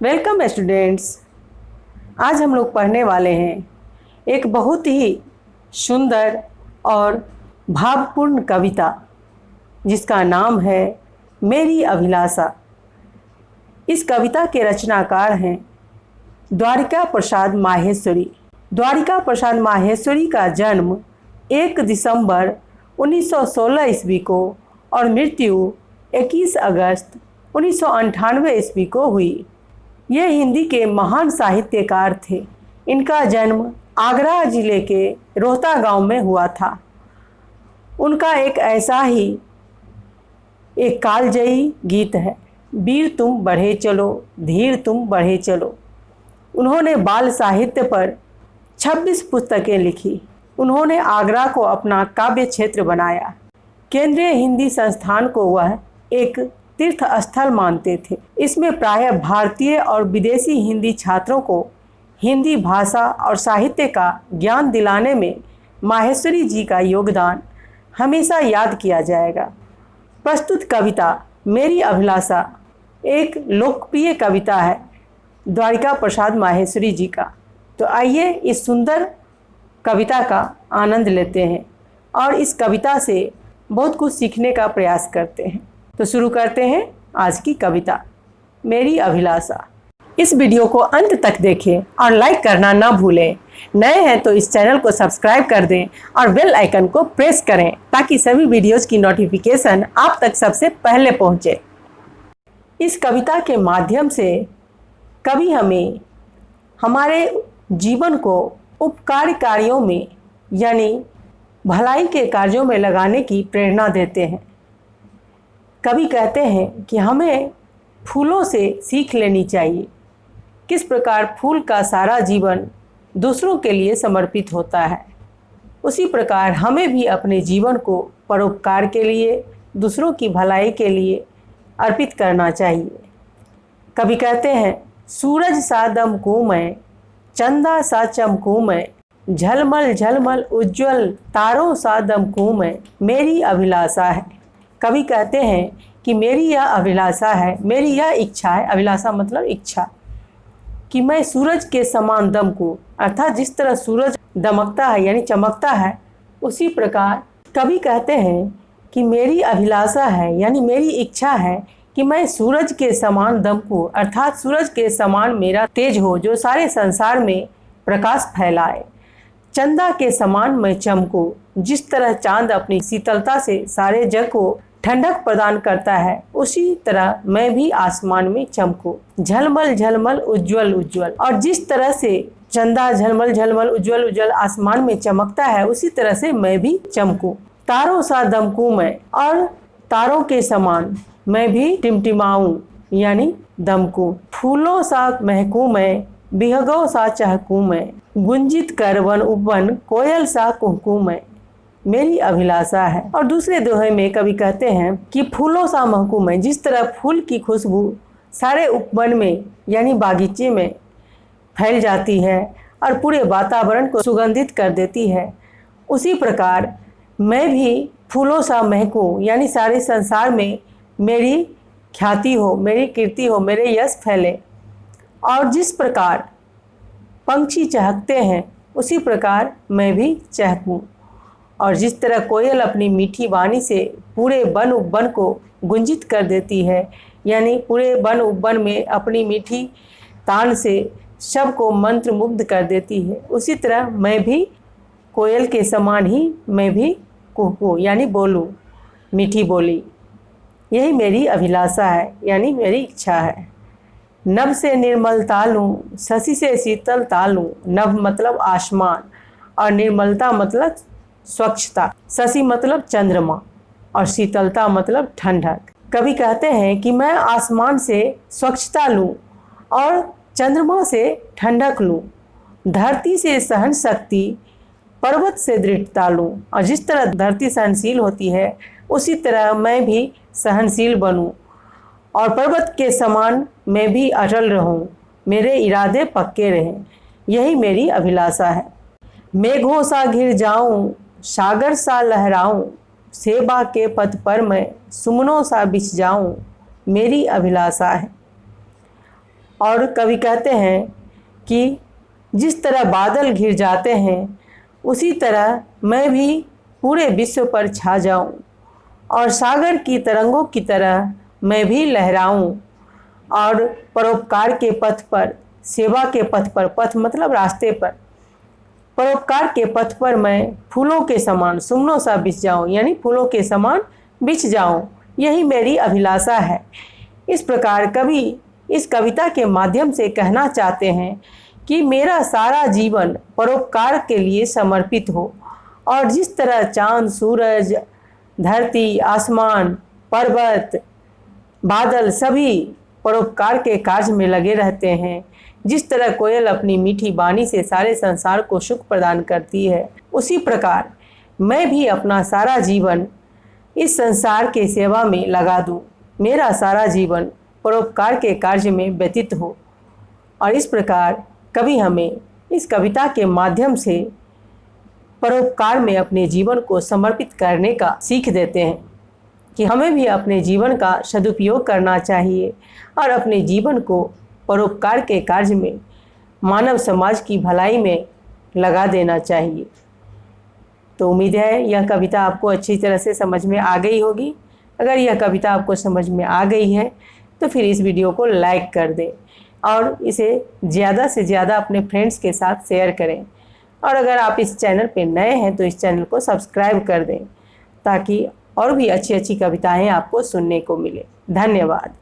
Welcome students. आज हम लोग पढ़ने वाले हैं एक बहुत ही सुंदर और भावपूर्ण कविता जिसका नाम है मेरी अभिलाषा। इस कविता के रचनाकार हैं द्वारिका प्रसाद माहेश्वरी। द्वारिका प्रसाद माहेश्वरी का जन्म 1 दिसंबर 1916 ईस्वी को और मृत्यु 21 अगस्त 1998 ईस्वी को हुई। ये हिंदी के महान साहित्यकार थे। इनका जन्म आगरा जिले के रोहता गांव में हुआ था। उनका एक ऐसा ही एक कालजयी गीत है, वीर तुम बढ़े चलो, धीर तुम बढ़े चलो। उन्होंने बाल साहित्य पर 26 पुस्तकें लिखी। उन्होंने आगरा को अपना काव्य क्षेत्र बनाया। केंद्रीय हिंदी संस्थान को वह एक तीर्थ स्थल मानते थे। इसमें प्रायः भारतीय और विदेशी हिंदी छात्रों को हिंदी भाषा और साहित्य का ज्ञान दिलाने में माहेश्वरी जी का योगदान हमेशा याद किया जाएगा। प्रस्तुत कविता मेरी अभिलाषा एक लोकप्रिय कविता है द्वारिका प्रसाद माहेश्वरी जी का। तो आइए इस सुंदर कविता का आनंद लेते हैं और इस कविता से बहुत कुछ सीखने का प्रयास करते हैं। तो शुरू करते हैं आज की कविता मेरी अभिलाषा। इस वीडियो को अंत तक देखें और लाइक करना ना भूलें। नए हैं तो इस चैनल को सब्सक्राइब कर दें और बेल आइकन को प्रेस करें ताकि सभी वीडियोज़ की नोटिफिकेशन आप तक सबसे पहले पहुंचे। इस कविता के माध्यम से कवि हमें हमारे जीवन को उपकारी कार्यों में यानी भलाई के कार्यों में लगाने की प्रेरणा देते हैं। कवि कहते हैं कि हमें फूलों से सीख लेनी चाहिए, किस प्रकार फूल का सारा जीवन दूसरों के लिए समर्पित होता है, उसी प्रकार हमें भी अपने जीवन को परोपकार के लिए, दूसरों की भलाई के लिए अर्पित करना चाहिए। कवि कहते हैं सूरज सा दमकूं मैं, चंदा सा चमकूं मैं, झलमल झलमल उज्ज्वल तारों सा दमकूं मैं, मेरी अभिलाषा है। कवि कहते हैं कि मेरी यह अभिलाषा है, मेरी यह इच्छा है। अभिलाषा मतलब इच्छा, कि मैं सूरज के समान दमकूं, अर्थात जिस तरह सूरज दमकता है यानी चमकता है, उसी प्रकार कवि कहते हैं कि मेरी अभिलाषा है यानी मेरी इच्छा है कि मैं सूरज के समान दमकूं, अर्थात सूरज के समान मेरा तेज हो जो सारे संसार में प्रकाश फैलाए। चंदा के समान मैं चमकूं, जिस तरह चांद अपनी शीतलता से सारे जग को ठंडक प्रदान करता है, उसी तरह मैं भी आसमान में चमकूं। झलमल झलमल उज्ज्वल उज्ज्वल, और जिस तरह से चंदा झलमल झलमल उज्ज्वल उज्ज्वल आसमान में चमकता है, उसी तरह से मैं भी चमकूं। तारों सा दमकूं मैं, और तारों के समान मैं भी टिमटिमाऊं यानी दमकूं। फूलों सा महकूं मैं, बिहगों सा चहकूं मैं, गुंजित कर वन उपवन कोयल सा कुहकूं मैं, मेरी अभिलाषा है। और दूसरे दोहे में कवि कहते हैं कि फूलों सा महकूं मैं, जिस तरह फूल की खुशबू सारे उपवन में यानी बागीचे में फैल जाती है और पूरे वातावरण को सुगंधित कर देती है, उसी प्रकार मैं भी फूलों सा महकूं यानी सारे संसार में मेरी ख्याति हो, मेरी कीर्ति हो, मेरे यश फैले। और जिस प्रकार पंछी चहकते हैं उसी प्रकार मैं भी चहकूं। और जिस तरह कोयल अपनी मीठी वाणी से पूरे वन उपवन को गुंजित कर देती है, यानी पूरे वन उपवन में अपनी मीठी तान से सबको मंत्र मुग्ध कर देती है, उसी तरह मैं भी कोयल के समान ही मैं भी कुहकूं यानी बोलूं मीठी बोली। यही मेरी अभिलाषा है यानी मेरी इच्छा है। नभ से निर्मल तालूं, शशि से शीतल तालूं। नभ मतलब आसमान और निर्मलता मतलब स्वच्छता, शशि मतलब चंद्रमा और शीतलता मतलब ठंडक। कवि कहते हैं कि मैं आसमान से स्वच्छता लूं और चंद्रमा से ठंडक लूं, धरती से सहन शक्ति, पर्वत से दृढ़ता लूं। और जिस तरह धरती सहनशील होती है, उसी तरह मैं भी सहनशील बनूं और पर्वत के समान मैं भी अटल रहूं, मेरे इरादे पक्के रहें। यही मेरी अभिलाषा है। मेघों सा घिर जाऊं, सागर सा लहराऊं, सेवा के पथ पर मैं सुमनों सा बिछ जाऊं, मेरी अभिलाषा है। और कवि कहते हैं कि जिस तरह बादल घिर जाते हैं उसी तरह मैं भी पूरे विश्व पर छा जाऊं और सागर की तरंगों की तरह मैं भी लहराऊं और परोपकार के पथ पर, सेवा के पथ पर, पथ मतलब रास्ते पर, परोपकार के पथ पर मैं फूलों के समान सुमनों सा बिछ जाऊं, यानी फूलों के समान बिछ जाऊं, यही मेरी अभिलाषा है। इस प्रकार कवि इस कविता के माध्यम से कहना चाहते हैं कि मेरा सारा जीवन परोपकार के लिए समर्पित हो और जिस तरह चांद, सूरज, धरती, आसमान, पर्वत, बादल सभी परोपकार के कार्य में लगे रहते हैं, जिस तरह कोयल अपनी मीठी वाणी से सारे संसार को सुख प्रदान करती है, उसी प्रकार मैं भी अपना सारा जीवन इस संसार के सेवा में लगा दूं, मेरा सारा जीवन परोपकार के कार्य में व्यतीत हो। और इस प्रकार कवि हमें इस कविता के माध्यम से परोपकार में अपने जीवन को समर्पित करने का सीख देते हैं कि हमें भी अपने जीवन का सदुपयोग करना चाहिए और अपने जीवन को परोपकार के कार्य में, मानव समाज की भलाई में लगा देना चाहिए। तो उम्मीद है यह कविता आपको अच्छी तरह से समझ में आ गई होगी। अगर यह कविता आपको समझ में आ गई है तो फिर इस वीडियो को लाइक कर दें और इसे ज़्यादा से ज़्यादा अपने फ्रेंड्स के साथ शेयर करें। और अगर आप इस चैनल पर नए हैं तो इस चैनल को सब्सक्राइब कर दें ताकि और भी अच्छी अच्छी कविताएं आपको सुनने को मिले। धन्यवाद।